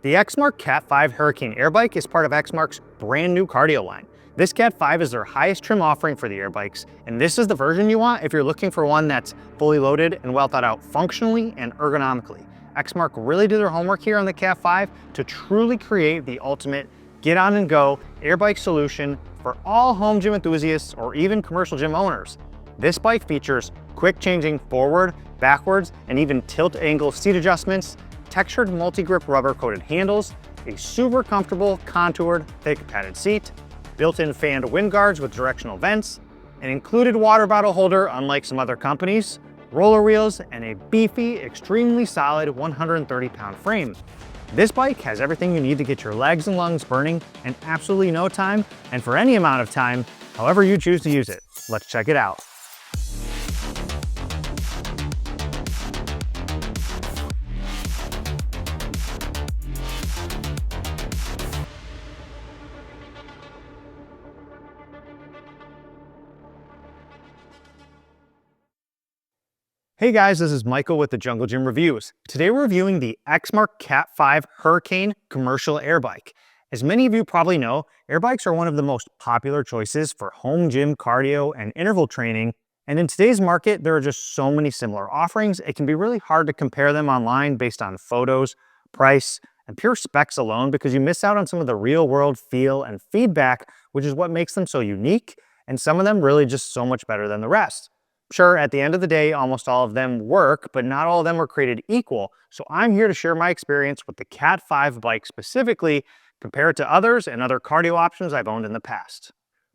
The XMARK CAT5 Hurricane Air Bike is part of XMARK's brand new cardio line. This CAT5 is their highest trim offering for the air bikes, and this is the version you want if you're looking for one that's fully loaded and well thought out functionally and ergonomically. XMARK really did their homework here on the CAT5 to truly create the ultimate get on and go air bike solution for all home gym enthusiasts or even commercial gym owners. This bike features quick changing forward, backwards, and even tilt angle seat adjustments, textured multi-grip rubber coated handles, a super comfortable contoured thick padded seat, built-in fanned wind guards with directional vents, an included water bottle holder unlike some other companies, roller wheels, and a beefy, extremely solid 130-pound frame. This bike has everything you need to get your legs and lungs burning in absolutely no time, and for any amount of time, however you choose to use it. Let's check it out. Hey guys, this is Michael with the Jungle Gym Reviews. Today we're reviewing the XMARK CAT5 Hurricane Commercial Air Bike. As many of you probably know, air bikes are one of the most popular choices for home gym cardio and interval training, and in today's market there are just so many similar offerings, it can be really hard to compare them online based on photos, price, and pure specs alone because you miss out on some of the real world feel and feedback, which is what makes them so unique, and some of them really just so much better than the rest. Sure, at the end of the day, almost all of them work, but not all of them were created equal. So I'm here to share my experience with the CAT5 bike specifically, compare it to others and other cardio options I've owned in the past.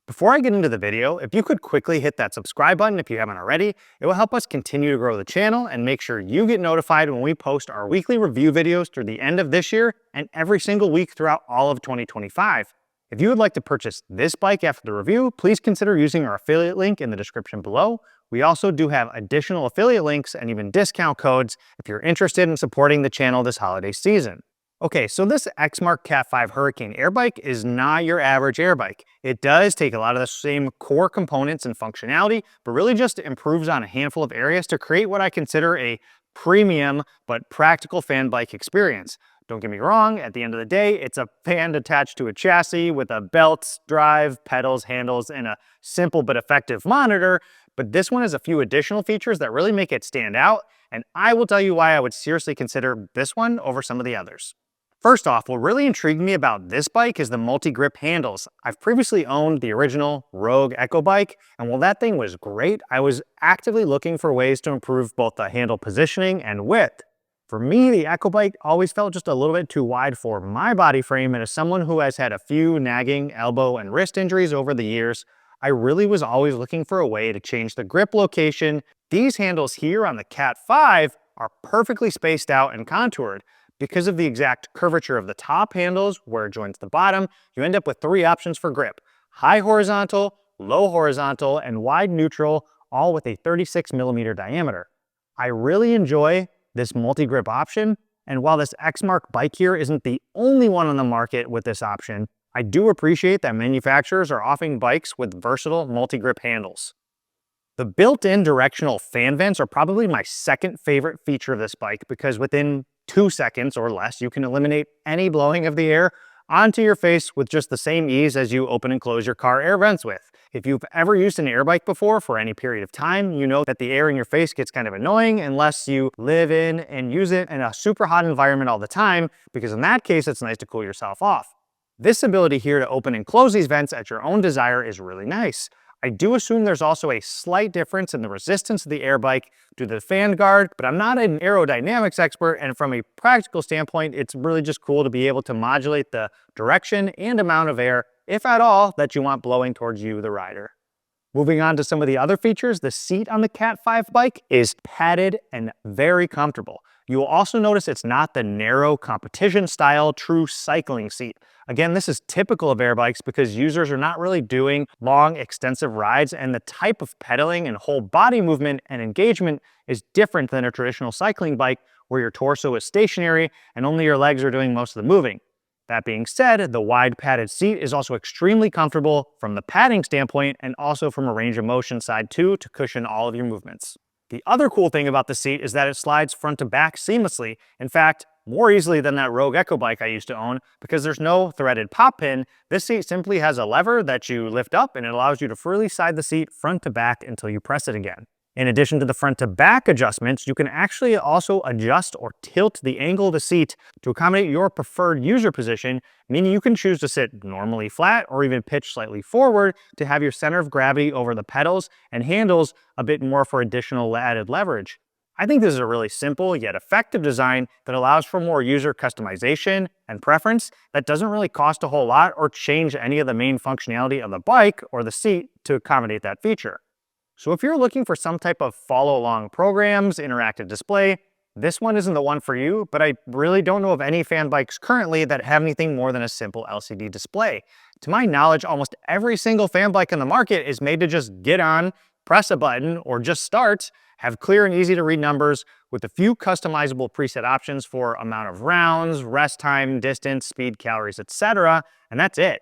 Before I get into the video, if you could quickly hit that subscribe button if you haven't already, it will help us continue to grow the channel and make sure you get notified when we post our weekly review videos through the end of this year and every single week throughout all of 2025. If you would like to purchase this bike after the review, please consider using our affiliate link in the description below. We also do have additional affiliate links and even discount codes if you're interested in supporting the channel this holiday season. Okay, so this XMARK CAT5 Hurricane Air Bike is not your average air bike. It does take a lot of the same core components and functionality, but really just improves on a handful of areas to create what I consider a premium but practical fan bike experience. Don't get me wrong, at the end of the day, it's a fan attached to a chassis with a belt, drive, pedals, handles, and a simple but effective monitor, but this one has a few additional features that really make it stand out, and I will tell you why I would seriously consider this one over some of the others. First off, what really intrigued me about this bike is the multi-grip handles. I've previously owned the original Rogue Echo bike, and while that thing was great, I was actively looking for ways to improve both the handle positioning and width. For me, the Echo bike always felt just a little bit too wide for my body frame, and as someone who has had a few nagging elbow and wrist injuries over the years, I really was always looking for a way to change the grip location. These handles here on the CAT5 are perfectly spaced out and contoured. Because of the exact curvature of the top handles where it joins the bottom, you end up with three options for grip: high horizontal, low horizontal, and wide neutral, all with a 36mm diameter. I really enjoy this multi-grip option, and while this XMARK bike here isn't the only one on the market with this option, I do appreciate that manufacturers are offering bikes with versatile multi-grip handles. The built-in directional fan vents are probably my second favorite feature of this bike because within 2 seconds or less, you can eliminate any blowing of the air onto your face with just the same ease as you open and close your car air vents with. If you've ever used an air bike before for any period of time, you know that the air in your face gets kind of annoying unless you live in and use it in a super hot environment all the time, because in that case, it's nice to cool yourself off. This ability here to open and close these vents at your own desire is really nice. I do assume there's also a slight difference in the resistance of the air bike due to the fan guard, but I'm not an aerodynamics expert, and from a practical standpoint, it's really just cool to be able to modulate the direction and amount of air, if at all, that you want blowing towards you, the rider. Moving on to some of the other features, the seat on the CAT5 bike is padded and very comfortable. You will also notice it's not the narrow competition style true cycling seat. Again, this is typical of air bikes because users are not really doing long, extensive rides, and the type of pedaling and whole body movement and engagement is different than a traditional cycling bike where your torso is stationary and only your legs are doing most of the moving. That being said, the wide padded seat is also extremely comfortable from the padding standpoint and also from a range of motion side too to cushion all of your movements. The other cool thing about the seat is that it slides front to back seamlessly. In fact, more easily than that Rogue Echo bike I used to own because there's no threaded pop pin. This seat simply has a lever that you lift up and it allows you to freely side the seat front to back until you press it again. In addition to the front to back adjustments, you can actually also adjust or tilt the angle of the seat to accommodate your preferred user position, meaning you can choose to sit normally flat or even pitch slightly forward to have your center of gravity over the pedals and handles a bit more for additional added leverage. I think this is a really simple yet effective design that allows for more user customization and preference that doesn't really cost a whole lot or change any of the main functionality of the bike or the seat to accommodate that feature. So if you're looking for some type of follow-along programs, interactive display, this one isn't the one for you, but I really don't know of any fan bikes currently that have anything more than a simple LCD display. To my knowledge, almost every single fan bike in the market is made to just get on, press a button, or just start, have clear and easy to read numbers with a few customizable preset options for amount of rounds, rest time, distance, speed, calories, etc., and that's it.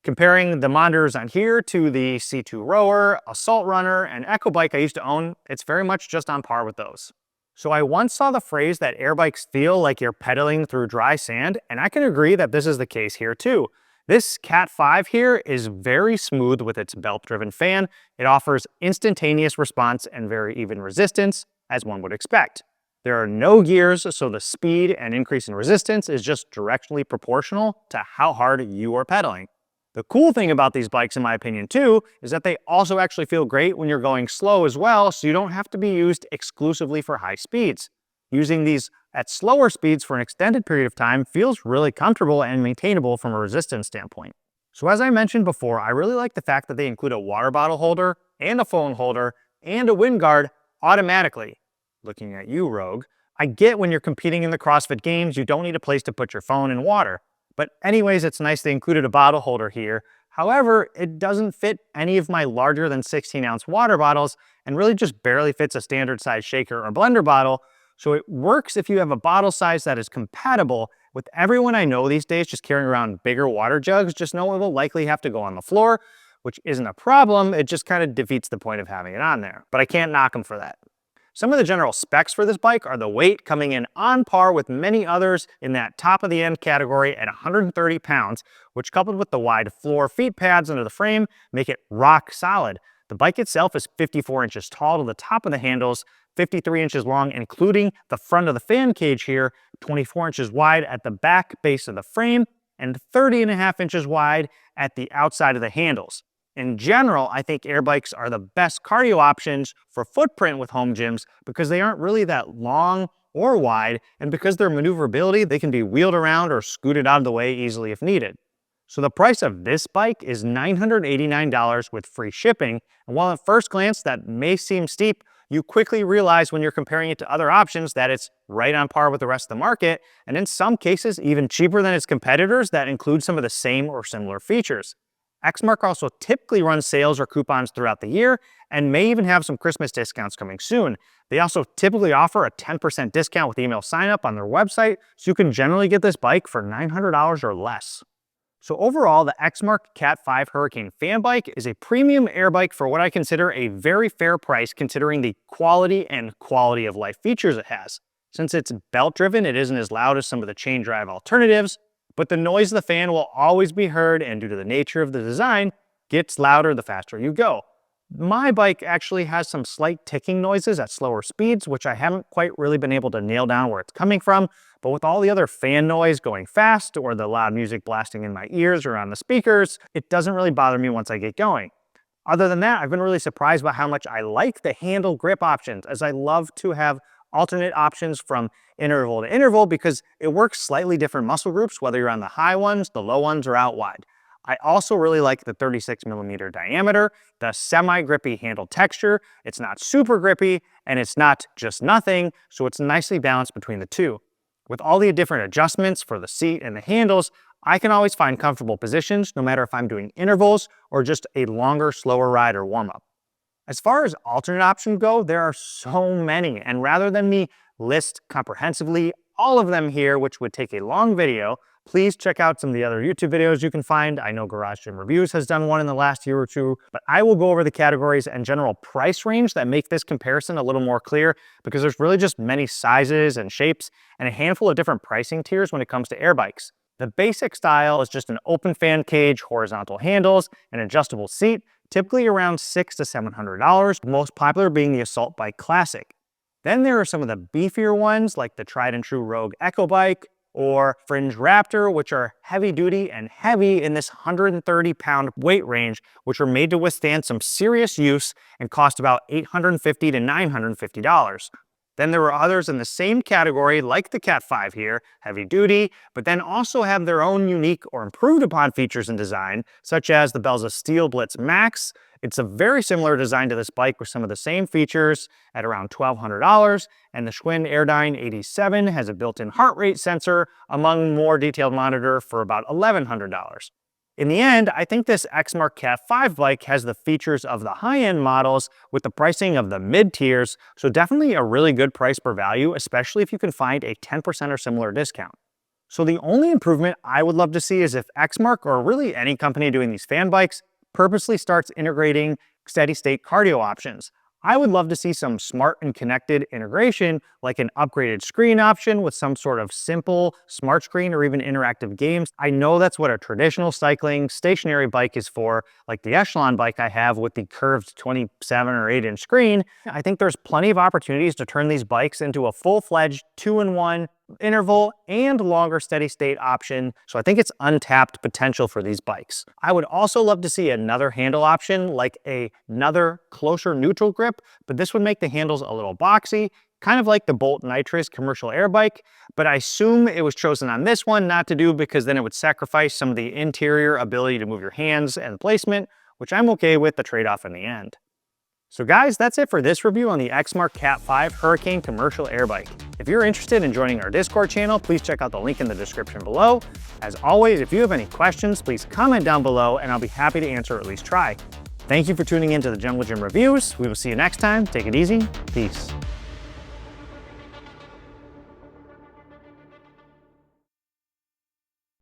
Comparing the monitors on here to the C2 Rower, Assault Runner, and Echo bike I used to own, it's very much just on par with those. So I once saw the phrase that air bikes feel like you're pedaling through dry sand, and I can agree that this is the case here too. This CAT5 here is very smooth with its belt-driven fan. It offers instantaneous response and very even resistance, as one would expect. There are no gears, so the speed and increase in resistance is just directionally proportional to how hard you are pedaling. The cool thing about these bikes, in my opinion too, is that they also actually feel great when you're going slow as well, so you don't have to be used exclusively for high speeds. Using these at slower speeds for an extended period of time feels really comfortable and maintainable from a resistance standpoint. So as I mentioned before, I really like the fact that they include a water bottle holder and a phone holder and a wind guard automatically. Looking at you, Rogue. I get when you're competing in the CrossFit Games, you don't need a place to put your phone and water. But anyways, it's nice they included a bottle holder here. However, it doesn't fit any of my larger than 16-ounce water bottles and really just barely fits a standard size shaker or blender bottle. So it works if you have a bottle size that is compatible. With everyone I know these days just carrying around bigger water jugs, just know it will likely have to go on the floor, which isn't a problem. It just kind of defeats the point of having it on there. But I can't knock them for that. Some of the general specs for this bike are the weight coming in on par with many others in that top of the end category at 130 pounds, which coupled with the wide floor feet pads under the frame make it rock solid. The bike itself is 54 inches tall to the top of the handles, 53 inches long, including the front of the fan cage here, 24 inches wide at the back base of the frame, and 30.5 inches wide at the outside of the handles. In general, I think air bikes are the best cardio options for footprint with home gyms because they aren't really that long or wide, and because their maneuverability, they can be wheeled around or scooted out of the way easily if needed. So the price of this bike is $989 with free shipping, and while at first glance that may seem steep, you quickly realize when you're comparing it to other options that it's right on par with the rest of the market, and in some cases even cheaper than its competitors that include some of the same or similar features. XMARK also typically runs sales or coupons throughout the year and may even have some Christmas discounts coming soon. They also typically offer a 10% discount with email sign up on their website, so you can generally get this bike for $900 or less. So overall, the XMARK CAT5 Hurricane fan bike is a premium air bike for what I consider a very fair price considering the quality and quality of life features it has. Since it's belt driven, it isn't as loud as some of the chain drive alternatives, but the noise of the fan will always be heard, and due to the nature of the design, gets louder the faster you go. My bike actually has some slight ticking noises at slower speeds, which I haven't quite really been able to nail down where it's coming from, but with all the other fan noise going fast or the loud music blasting in my ears or on the speakers, it doesn't really bother me once I get going. Other than that, I've been really surprised by how much I like the handle grip options, as I love to have alternate options from interval to interval because it works slightly different muscle groups, whether you're on the high ones, the low ones, or out wide. I also really like the 36mm diameter, the semi-grippy handle texture. It's not super grippy, and it's not just nothing, so it's nicely balanced between the two. With all the different adjustments for the seat and the handles, I can always find comfortable positions, no matter if I'm doing intervals or just a longer, slower ride or warm-up. As far as alternate options go, there are so many, and rather than me list comprehensively all of them here, which would take a long video, please check out some of the other YouTube videos you can find. I know Garage Gym Reviews has done one in the last year or two, but I will go over the categories and general price range that make this comparison a little more clear, because there's really just many sizes and shapes and a handful of different pricing tiers when it comes to air bikes. The basic style is just an open fan cage, horizontal handles, and adjustable seat, typically around $600 to $700, most popular being the Assault Bike Classic. Then there are some of the beefier ones like the tried and true Rogue Echo Bike or Fringe Raptor, which are heavy duty and heavy in this 130-pound weight range, which are made to withstand some serious use and cost about $850 to $950. Then there were others in the same category like the CAT5 here, heavy duty, but then also have their own unique or improved upon features and design, such as the Belza Steel Blitz Max. It's a very similar design to this bike with some of the same features at around $1,200, and the Schwinn Airdyne 87 has a built-in heart rate sensor, among more detailed monitor for about $1,100. In the end, I think this XMARK CAT5 bike has the features of the high-end models with the pricing of the mid-tiers, so definitely a really good price per value, especially if you can find a 10% or similar discount. So the only improvement I would love to see is if XMARK, or really any company doing these fan bikes, purposely starts integrating steady-state cardio options. I would love to see some smart and connected integration, like an upgraded screen option with some sort of simple smart screen or even interactive games. I know that's what a traditional cycling stationary bike is for, like the Echelon bike I have with the curved 27 or 8-inch screen. I think there's plenty of opportunities to turn these bikes into a full-fledged 2-in-1 interval and longer steady state option, so I think it's untapped potential for these bikes. I would also love to see another handle option, like another closer neutral grip, but this would make the handles a little boxy, kind of like the Bolt Nitrous commercial air bike, but I assume it was chosen on this one not to do because then it would sacrifice some of the interior ability to move your hands and placement, which I'm okay with the trade-off in the end. So guys, that's it for this review on the XMARK CAT5 Hurricane commercial air bike. If you're interested in joining our Discord channel, please check out the link in the description below. As always, if you have any questions, please comment down below and I'll be happy to answer or at least try. Thank you for tuning in to the Jungle Gym Reviews. We will see you next time. Take it easy. Peace.